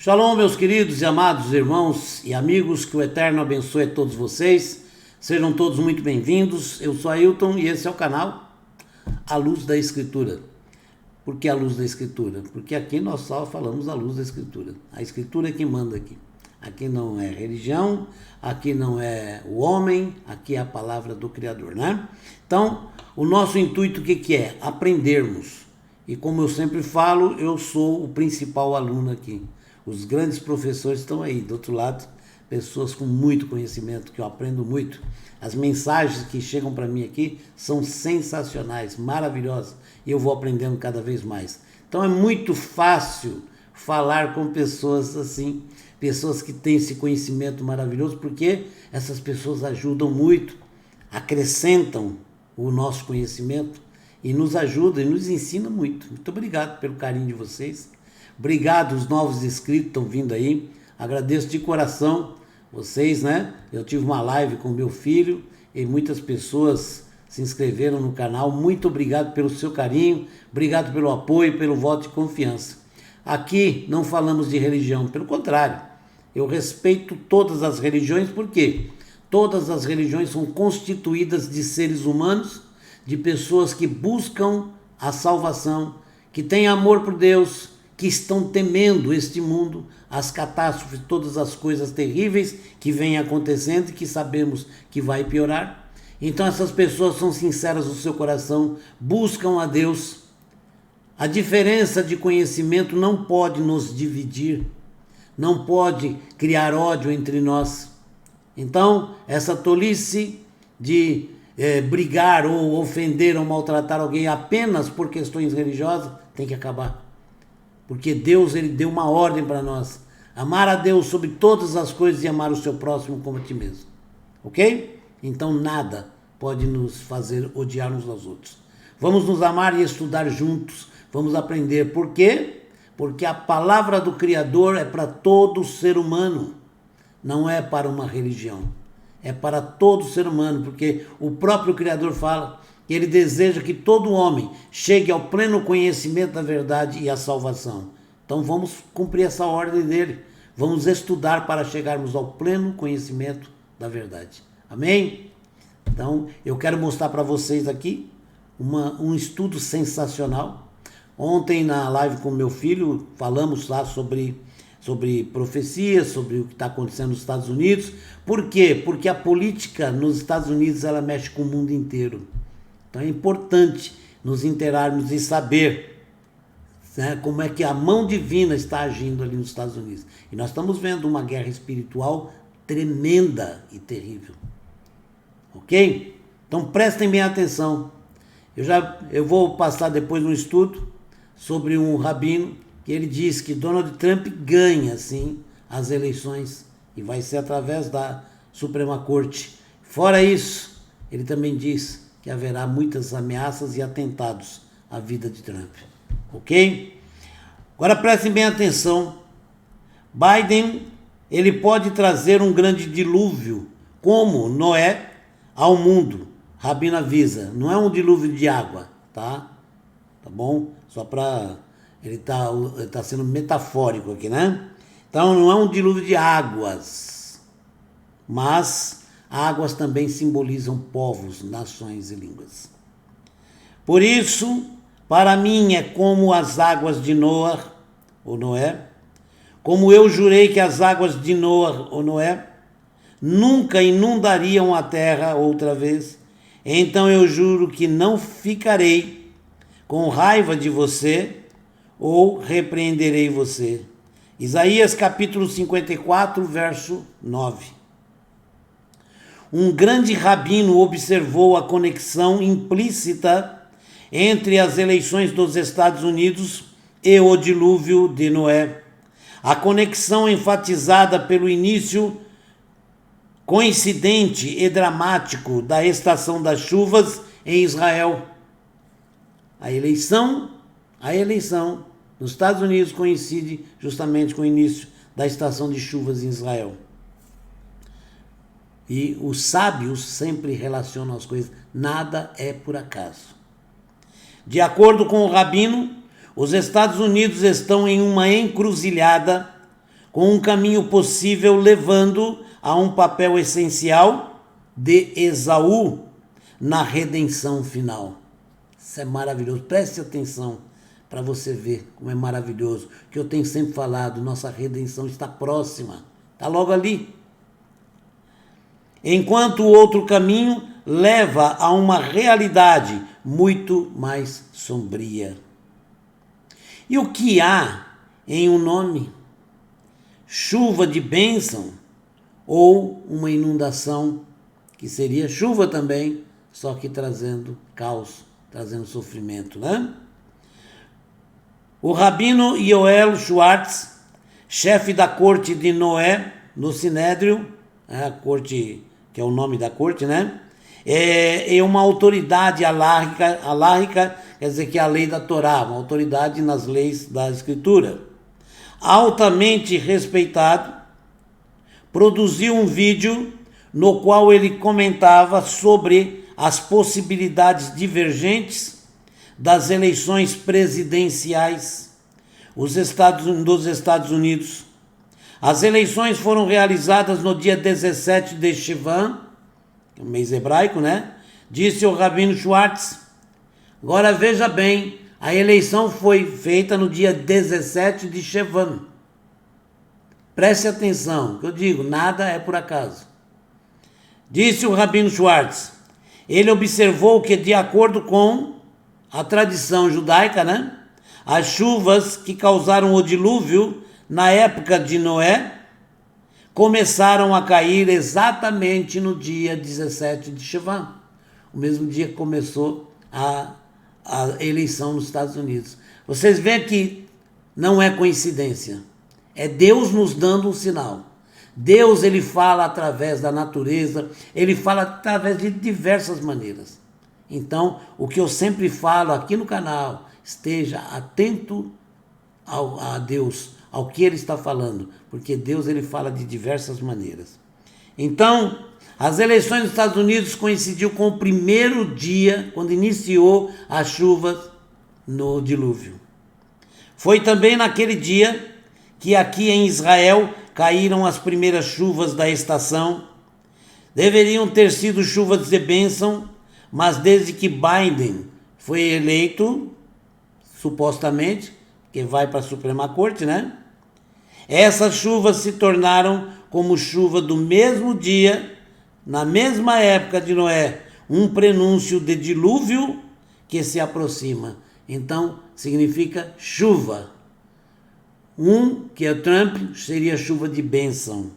Shalom, meus queridos e amados irmãos e amigos, que o Eterno abençoe a todos vocês. Sejam todos muito bem-vindos. Eu sou Ailton e esse é o canal A Luz da Escritura. Por que a luz da Escritura? Porque aqui nós só falamos a luz da Escritura. A Escritura é quem manda aqui. Aqui não é religião, aqui não é o homem, aqui é a palavra do Criador, né? Então, o nosso intuito o que é? Aprendermos. E como eu sempre falo, eu sou o principal aluno aqui. Os grandes professores estão aí, do outro lado, pessoas com muito conhecimento, que eu aprendo muito. As mensagens que chegam para mim aqui são sensacionais, maravilhosas, e eu vou aprendendo cada vez mais. Então é muito fácil falar com pessoas assim, pessoas que têm esse conhecimento maravilhoso, porque essas pessoas ajudam muito, acrescentam o nosso conhecimento e nos ajudam e nos ensinam muito. Muito obrigado pelo carinho de vocês. Obrigado, os novos inscritos estão vindo aí. Agradeço de coração vocês, né? Eu tive uma live com meu filho e muitas pessoas se inscreveram no canal. Muito obrigado pelo seu carinho, obrigado pelo apoio, pelo voto de confiança. Aqui não falamos de religião, pelo contrário. Eu respeito todas as religiões, porque todas as religiões são constituídas de seres humanos, de pessoas que buscam a salvação, que têm amor por Deus, que estão temendo este mundo, as catástrofes, todas as coisas terríveis que vêm acontecendo e que sabemos que vai piorar. Então essas pessoas são sinceras no seu coração, buscam a Deus. A diferença de conhecimento não pode nos dividir, não pode criar ódio entre nós. Então, essa tolice de brigar ou ofender ou maltratar alguém apenas por questões religiosas tem que acabar. Porque Deus, ele deu uma ordem para nós. Amar a Deus sobre todas as coisas e amar o seu próximo como a ti mesmo. Ok? Então nada pode nos fazer odiar uns aos outros. Vamos nos amar e estudar juntos. Vamos aprender. Por quê? Porque a palavra do Criador é para todo ser humano. Não é para uma religião. É para todo ser humano. Porque o próprio Criador fala que ele deseja que todo homem chegue ao pleno conhecimento da verdade e à salvação. Então vamos cumprir essa ordem dele. Vamos estudar para chegarmos ao pleno conhecimento da verdade. Amém? Então eu quero mostrar para vocês aqui um estudo sensacional. Ontem na live com meu filho falamos lá sobre profecias, sobre o que está acontecendo nos Estados Unidos. Por quê? Porque a política nos Estados Unidos ela mexe com o mundo inteiro. Então é importante nos inteirarmos e saber, né, como é que a mão divina está agindo ali nos Estados Unidos. E nós estamos vendo uma guerra espiritual tremenda e terrível. Ok? Então prestem bem atenção. Eu vou passar depois um estudo sobre um rabino que ele diz que Donald Trump ganha, sim, as eleições e vai ser através da Suprema Corte. Fora isso, ele também diz que haverá muitas ameaças e atentados à vida de Trump. Ok? Agora prestem bem atenção. Biden, ele pode trazer um grande dilúvio, como Noé, ao mundo. Rabino avisa, não é um dilúvio de água, tá? Tá bom? Só para... Ele tá sendo metafórico aqui, né? Então não é um dilúvio de águas, mas águas também simbolizam povos, nações e línguas. Por isso, para mim é como as águas de Noé, ou Noé, como eu jurei que as águas de Noé, ou Noé, nunca inundariam a terra outra vez. Então eu juro que não ficarei com raiva de você ou repreenderei você. Isaías capítulo 54, verso 9. Um grande rabino observou a conexão implícita entre as eleições dos Estados Unidos e o dilúvio de Noé. A conexão enfatizada pelo início coincidente e dramático da estação das chuvas em Israel. A eleição nos Estados Unidos coincide justamente com o início da estação de chuvas em Israel. E os sábios sempre relacionam as coisas. Nada é por acaso. De acordo com o rabino, os Estados Unidos estão em uma encruzilhada com um caminho possível levando a um papel essencial de Esaú na redenção final. Isso é maravilhoso, preste atenção para você ver como é maravilhoso, que eu tenho sempre falado, nossa redenção está próxima, está logo ali. Enquanto o outro caminho leva a uma realidade muito mais sombria. E o que há em um nome? Chuva de bênção ou uma inundação, que seria chuva também, só que trazendo caos, trazendo sofrimento, né? O rabino Yoel Schwartz, chefe da corte de Noé, no Sinédrio, a corte, que é o nome da corte, né? É uma autoridade alárrica, quer dizer que é a lei da Torá, uma autoridade nas leis da Escritura. Altamente respeitado, produziu um vídeo no qual ele comentava sobre as possibilidades divergentes das eleições presidenciais dos Estados Unidos. As eleições foram realizadas no dia 17 de Shivan, o mês hebraico, né? Disse o rabino Schwartz. Agora veja bem, a eleição foi feita no dia 17 de Shivan. Preste atenção, que eu digo, nada é por acaso. Disse o rabino Schwartz, ele observou que, de acordo com a tradição judaica, né, as chuvas que causaram o dilúvio na época de Noé começaram a cair exatamente no dia 17 de Shivan, o mesmo dia que começou a eleição nos Estados Unidos. Vocês veem que não é coincidência, é Deus nos dando um sinal. Deus, ele fala através da natureza, ele fala através de diversas maneiras. Então, o que eu sempre falo aqui no canal, esteja atento a Deus, ao que ele está falando, porque Deus, ele fala de diversas maneiras. Então, as eleições dos Estados Unidos coincidiu com o primeiro dia, quando iniciou as chuvas no dilúvio. Foi também naquele dia que aqui em Israel caíram as primeiras chuvas da estação. Deveriam ter sido chuvas de bênção, mas desde que Biden foi eleito, supostamente, que vai para a Suprema Corte, né? Essas chuvas se tornaram como chuva do mesmo dia, na mesma época de Noé, um prenúncio de dilúvio que se aproxima. Então, significa chuva. Que é Trump, seria chuva de bênção,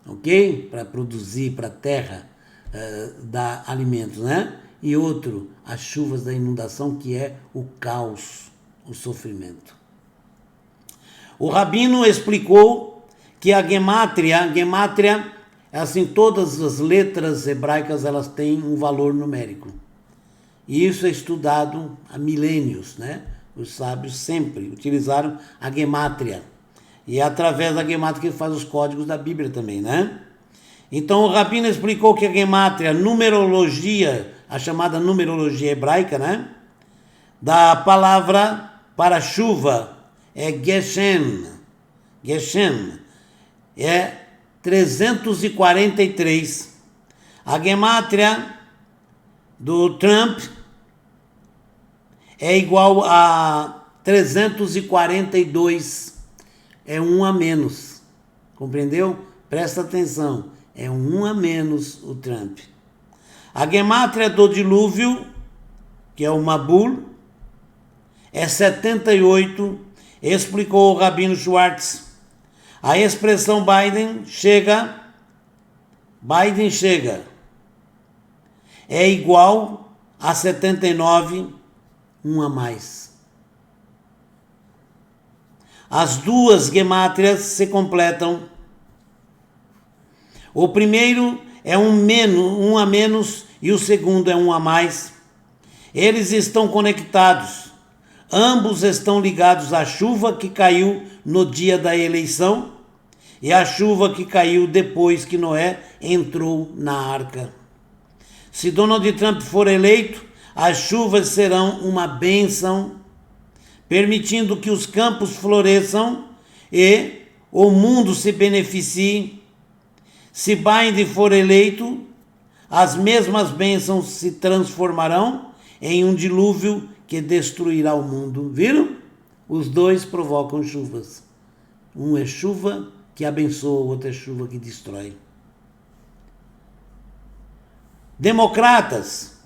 ok? Para produzir para a terra, dar alimentos, né? E outro, as chuvas da inundação, que é o caos, o sofrimento. O rabino explicou que a gemátria, assim, todas as letras hebraicas, elas têm um valor numérico. E isso é estudado há milênios, né? Os sábios sempre utilizaram a gemátria. E é através da gemátria que faz os códigos da Bíblia também, né? Então o rabino explicou que a gemátria, numerologia, a chamada numerologia hebraica, né? Da palavra para chuva é Geshem. Geshem é 343. A gemátria do Trump é igual a 342, é um a menos, compreendeu? Presta atenção, é um a menos o Trump. A gemátria do dilúvio, que é o Mabul, é 78, explicou o rabino Schwartz. A expressão Biden chega, é igual a 79, um a mais. As duas gemátrias se completam. O primeiro é um a menos e o segundo é um a mais. Eles estão conectados. Ambos estão ligados à chuva que caiu no dia da eleição e à chuva que caiu depois que Noé entrou na arca. Se Donald Trump for eleito, as chuvas serão uma bênção, permitindo que os campos floresçam e o mundo se beneficie. Se Biden for eleito, as mesmas bênçãos se transformarão em um dilúvio que destruirá o mundo. Viram? Os dois provocam chuvas. Um é chuva que abençoa, o outro é chuva que destrói. Democratas,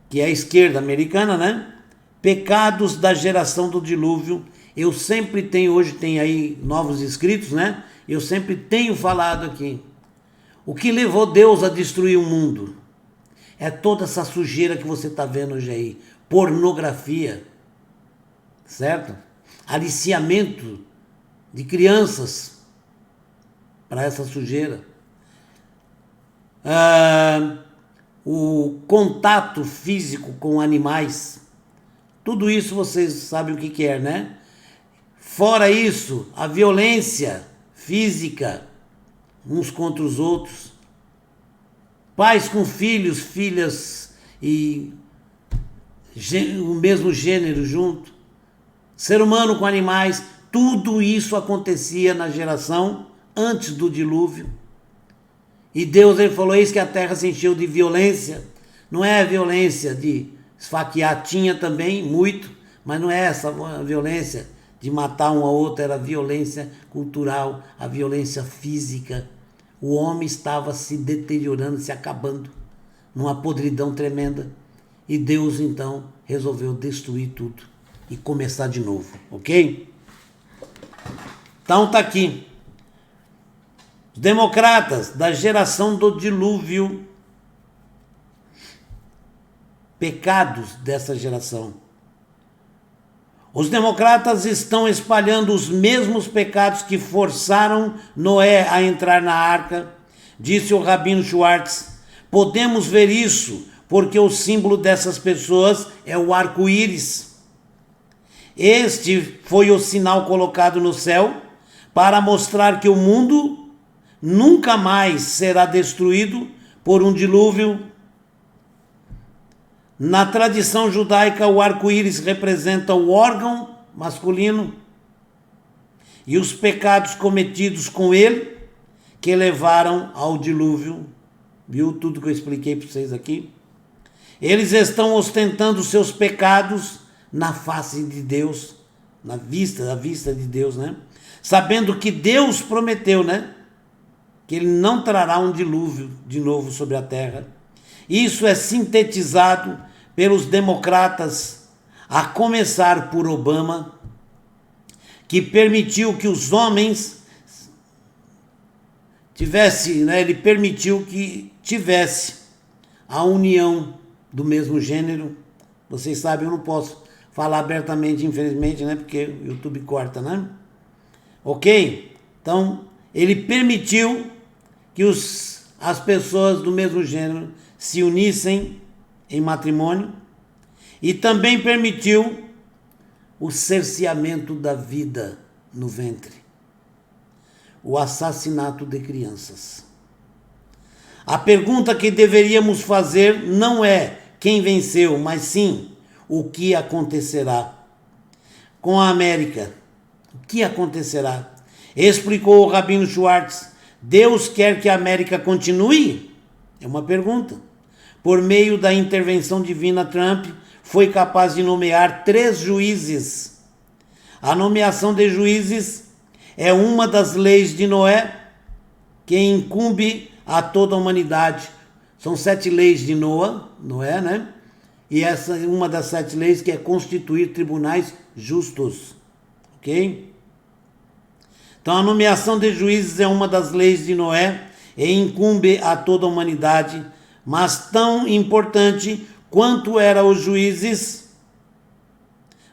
que é a esquerda americana, né? Pecados da geração do dilúvio. Eu sempre tenho, hoje tem aí novos inscritos, né? Eu sempre tenho falado aqui. O que levou Deus a destruir o mundo? É toda essa sujeira que você está vendo hoje aí. Pornografia, certo? Aliciamento de crianças para essa sujeira. O contato físico com animais. Tudo isso vocês sabem o que é, né? Fora isso, a violência física uns contra os outros. Pais com filhos, filhas e o mesmo gênero junto. Ser humano com animais. Tudo isso acontecia na geração antes do dilúvio. E Deus, ele falou, eis que a terra se encheu de violência. Não é a violência de esfaquear, tinha também muito, mas não é essa a violência de matar um ao outro, era a violência cultural, a violência física. O homem estava se deteriorando, se acabando, numa podridão tremenda. E Deus, então, resolveu destruir tudo e começar de novo, ok? Então tá aqui. Os democratas da geração do dilúvio, pecados dessa geração. Os democratas estão espalhando os mesmos pecados que forçaram Noé a entrar na arca, disse o Rabino Schwartz. Podemos ver isso porque o símbolo dessas pessoas é o arco-íris. Este foi o sinal colocado no céu para mostrar que o mundo nunca mais será destruído por um dilúvio. Na tradição judaica, o arco-íris representa o órgão masculino e os pecados cometidos com ele que levaram ao dilúvio. Viu tudo que eu expliquei para vocês aqui? Eles estão ostentando seus pecados na face de Deus, à vista de Deus, né? Sabendo que Deus prometeu, né? Que ele não trará um dilúvio de novo sobre a terra. Isso é sintetizado pelos democratas, a começar por Obama, que permitiu que os homens ele permitiu que tivesse a união do mesmo gênero. Vocês sabem, eu não posso falar abertamente, infelizmente, né? Porque o YouTube corta, né? Ok? Então, ele permitiu que as pessoas do mesmo gênero se unissem em matrimônio e também permitiu o cerceamento da vida no ventre, o assassinato de crianças. A pergunta que deveríamos fazer não é quem venceu, mas sim o que acontecerá com a América. O que acontecerá? Explicou o Rabino Schwartz. Deus quer que a América continue? É uma pergunta. Por meio da intervenção divina, Trump foi capaz de nomear 3 juízes. A nomeação de juízes é uma das leis de Noé que incumbe a toda a humanidade. São 7 leis de Noé, né? E essa é uma das 7 leis, que é constituir tribunais justos. Ok? Então a nomeação de juízes é uma das leis de Noé e incumbe a toda a humanidade, mas tão importante quanto eram os juízes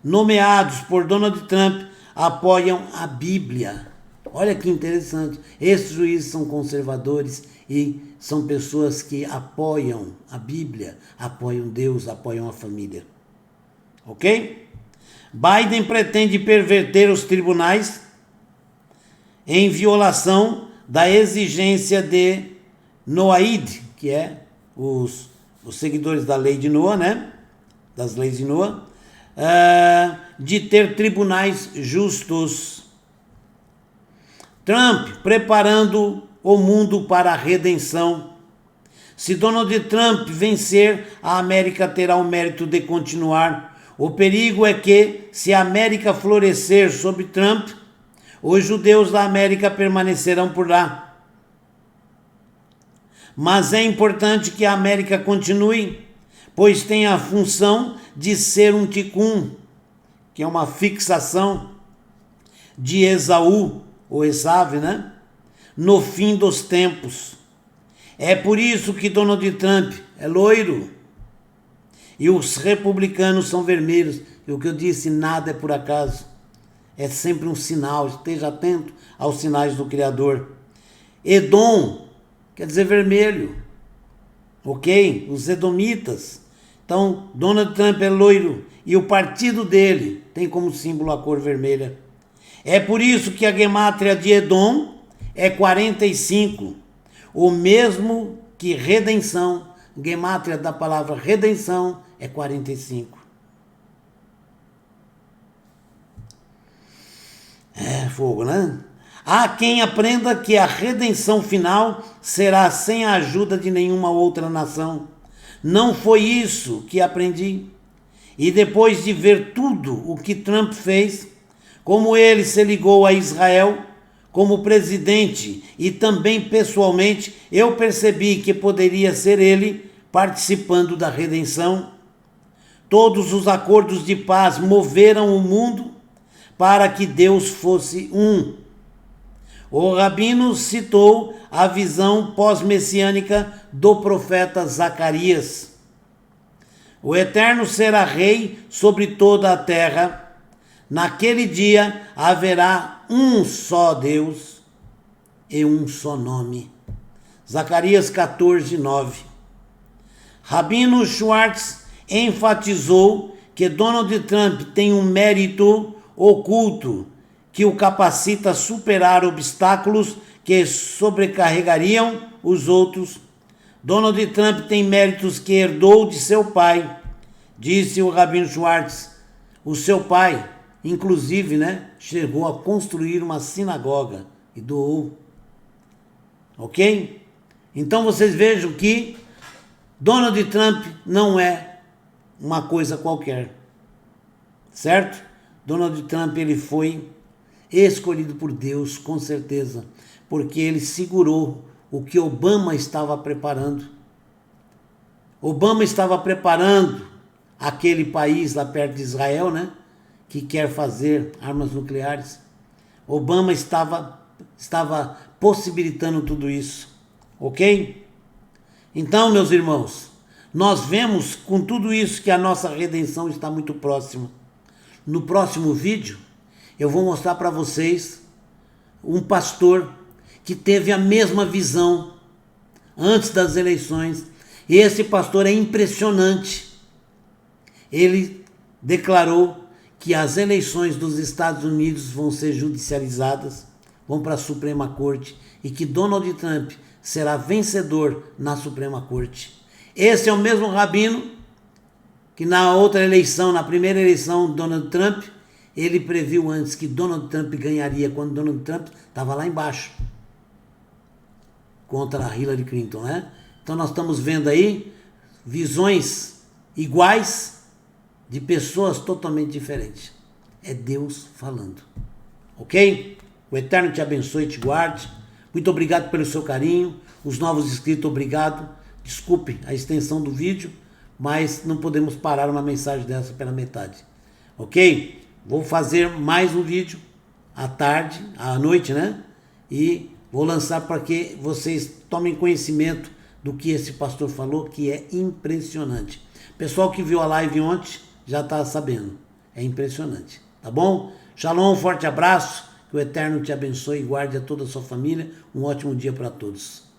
nomeados por Donald Trump apoiam a Bíblia. Olha que interessante. Esses juízes são conservadores e são pessoas que apoiam a Bíblia, apoiam Deus, apoiam a família. Ok? Biden pretende perverter os tribunais em violação da exigência de Noaide, que é os seguidores da lei de Noé, né? Das leis de Noé, de ter tribunais justos. Trump preparando o mundo para a redenção. Se Donald Trump vencer, a América terá o mérito de continuar. O perigo é que, se a América florescer sob Trump, os judeus da América permanecerão por lá. Mas é importante que a América continue, pois tem a função de ser um ticum, que é uma fixação de Esaú, ou Esav, né? No fim dos tempos. É por isso que Donald Trump é loiro e os republicanos são vermelhos. E o que eu disse, nada é por acaso. É sempre um sinal, esteja atento aos sinais do Criador. Edom quer dizer vermelho, ok? Os edomitas. Então, Donald Trump é loiro e o partido dele tem como símbolo a cor vermelha. É por isso que a gemátria de Edom é 45, o mesmo que redenção. Gemátria da palavra redenção é 45. É fogo, né? Há quem aprenda que a redenção final será sem a ajuda de nenhuma outra nação. Não foi isso que aprendi. E depois de ver tudo o que Trump fez, como ele se ligou a Israel como presidente e também pessoalmente, eu percebi que poderia ser ele participando da redenção. Todos os acordos de paz moveram o mundo para que Deus fosse um. O rabino citou a visão pós-messiânica do profeta Zacarias. O Eterno será rei sobre toda a terra. Naquele dia haverá um só Deus e um só nome. Zacarias 14, 9. Rabino Schwartz enfatizou que Donald Trump tem um mérito oculto que o capacita a superar obstáculos que sobrecarregariam os outros. Donald Trump tem méritos que herdou de seu pai, disse o Rabino Schwartz. O seu pai, inclusive, chegou a construir uma sinagoga e doou. Ok? Então vocês vejam que Donald Trump não é uma coisa qualquer, certo? Donald Trump, ele foi escolhido por Deus, com certeza, porque ele segurou o que Obama estava preparando. Obama estava preparando aquele país lá perto de Israel, que quer fazer armas nucleares. Obama estava possibilitando tudo isso, ok? Então, meus irmãos, nós vemos com tudo isso que a nossa redenção está muito próxima. No próximo vídeo, eu vou mostrar para vocês um pastor que teve a mesma visão antes das eleições. E esse pastor é impressionante. Ele declarou que as eleições dos Estados Unidos vão ser judicializadas, vão para a Suprema Corte, e que Donald Trump será vencedor na Suprema Corte. Esse é o mesmo rabino que na outra eleição, na primeira eleição, Donald Trump, ele previu antes que Donald Trump ganharia quando Donald Trump estava lá embaixo, contra a Hillary Clinton, Então nós estamos vendo aí visões iguais de pessoas totalmente diferentes. É Deus falando, ok? O Eterno te abençoe e te guarde. Muito obrigado pelo seu carinho. Os novos inscritos, obrigado. Desculpe a extensão do vídeo, mas não podemos parar uma mensagem dessa pela metade, ok? Vou fazer mais um vídeo à tarde, à noite, E vou lançar para que vocês tomem conhecimento do que esse pastor falou, que é impressionante. Pessoal que viu a live ontem já está sabendo. É impressionante, tá bom? Shalom, um forte abraço. Que o Eterno te abençoe e guarde a toda a sua família. Um ótimo dia para todos.